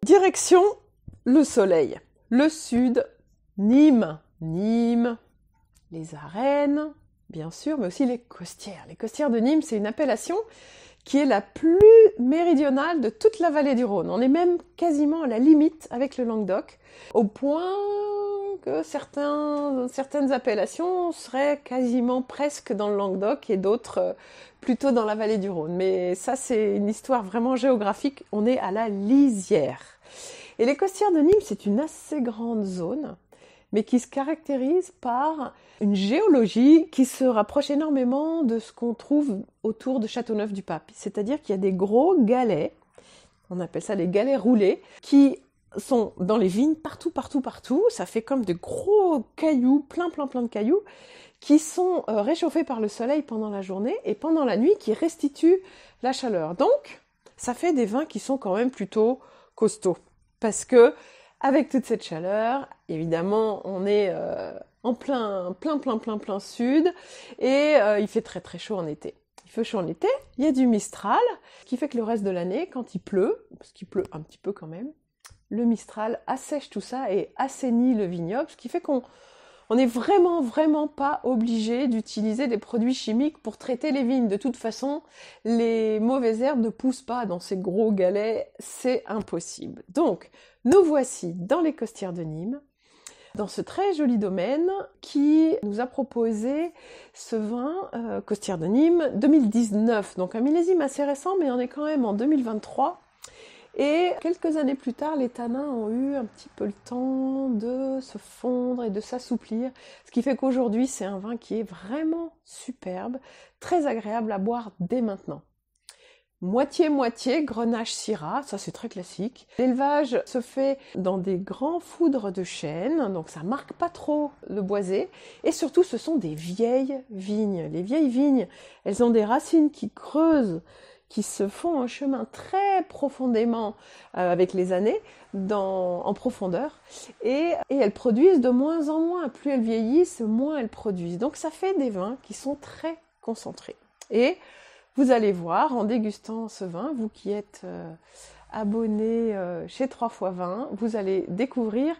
Direction le soleil. Le sud, Nîmes, les arènes, bien sûr, mais aussi les costières. Les costières de Nîmes, c'est une appellation qui est la plus méridionale de toute la vallée du Rhône. On est même quasiment à la limite avec le Languedoc, au point que certaines appellations seraient quasiment presque dans le Languedoc et d'autres plutôt dans la vallée du Rhône. Mais ça, c'est une histoire vraiment géographique. On est à la lisière. Et les costières de Nîmes, c'est une assez grande zone, mais qui se caractérise par une géologie qui se rapproche énormément de ce qu'on trouve autour de Châteauneuf-du-Pape. C'est-à-dire qu'il y a des gros galets, on appelle ça les galets roulés, qui sont dans les vignes partout. Ça fait comme de gros cailloux, plein de cailloux, qui sont réchauffés par le soleil pendant la journée et pendant la nuit qui restituent la chaleur. Donc, ça fait des vins qui sont quand même plutôt costauds. Parce que, avec toute cette chaleur, évidemment, on est en plein sud, et il fait très chaud en été. Il fait chaud en été, il y a du Mistral, ce qui fait que le reste de l'année, quand il pleut, parce qu'il pleut un petit peu quand même, le Mistral assèche tout ça et assainit le vignoble, ce qui fait qu'on n'est vraiment pas obligé d'utiliser des produits chimiques pour traiter les vignes. De toute façon, les mauvaises herbes ne poussent pas dans ces gros galets, c'est impossible. Donc, nous voici dans les costières de Nîmes, dans ce très joli domaine qui nous a proposé ce vin costières de Nîmes 2019. Donc un millésime assez récent, mais on est quand même en 2023. Et quelques années plus tard, les tanins ont eu un petit peu le temps de se fondre et de s'assouplir, ce qui fait qu'aujourd'hui, c'est un vin qui est vraiment superbe, très agréable à boire dès maintenant. Moitié Grenache Syrah, ça c'est très classique. L'élevage se fait dans des grands foudres de chêne, donc ça marque pas trop le boisé. Et surtout, ce sont des vieilles vignes. Les vieilles vignes, elles ont des racines qui creusent, qui se font un chemin très profondément avec les années, en profondeur, et elles produisent de moins en moins. Plus elles vieillissent, moins elles produisent. Donc ça fait des vins qui sont très concentrés. Et vous allez voir, en dégustant ce vin, vous qui êtes abonné chez 3x20, vous allez découvrir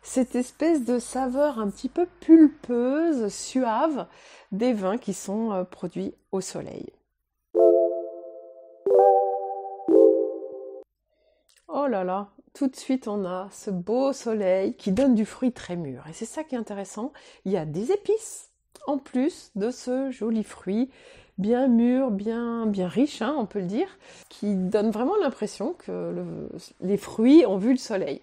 cette espèce de saveur un petit peu pulpeuse, suave, des vins qui sont produits au soleil. Oh là là, tout de suite on a ce beau soleil qui donne du fruit très mûr. Et c'est ça qui est intéressant, il y a des épices en plus de ce joli fruit bien mûr, bien riche, hein, on peut le dire, qui donne vraiment l'impression que les fruits ont vu le soleil.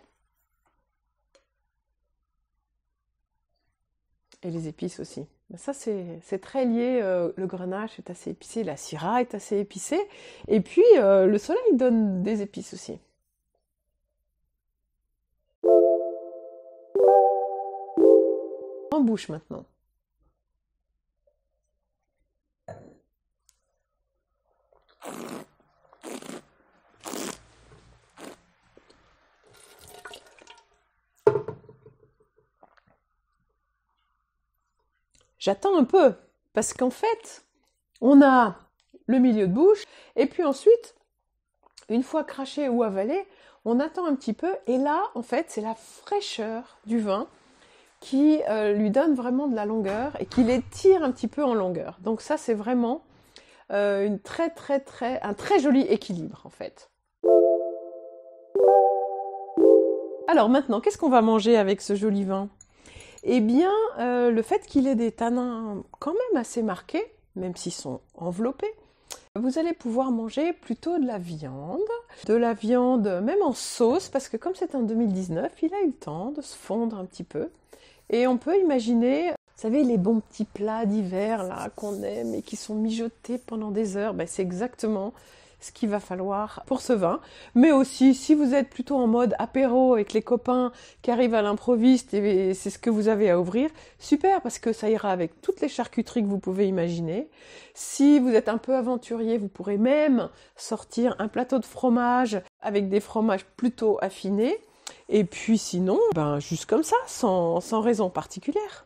Et les épices aussi. Ça, c'est très lié, le grenache est assez épicé, la syrah est assez épicée, et puis le soleil donne des épices aussi. En bouche maintenant. J'attends un peu, parce qu'en fait, on a le milieu de bouche, et puis ensuite, une fois craché ou avalé, on attend un petit peu, et là, en fait, c'est la fraîcheur du vin qui lui donne vraiment de la longueur et qui l'étire un petit peu en longueur. Donc ça, c'est vraiment un très joli équilibre, en fait. Alors maintenant, qu'est-ce qu'on va manger avec ce joli vin ? Eh bien, le fait qu'il ait des tanins quand même assez marqués, même s'ils sont enveloppés, vous allez pouvoir manger plutôt de la viande même en sauce, parce que comme c'est un 2019, il a eu le temps de se fondre un petit peu. Et on peut imaginer, vous savez, les bons petits plats d'hiver là qu'on aime et qui sont mijotés pendant des heures, ben, c'est exactement ce qu'il va falloir pour ce vin. Mais aussi, si vous êtes plutôt en mode apéro avec les copains qui arrivent à l'improviste et c'est ce que vous avez à ouvrir, super, parce que ça ira avec toutes les charcuteries que vous pouvez imaginer. Si vous êtes un peu aventurier, vous pourrez même sortir un plateau de fromage avec des fromages plutôt affinés. Et puis sinon, ben juste comme ça, sans raison particulière.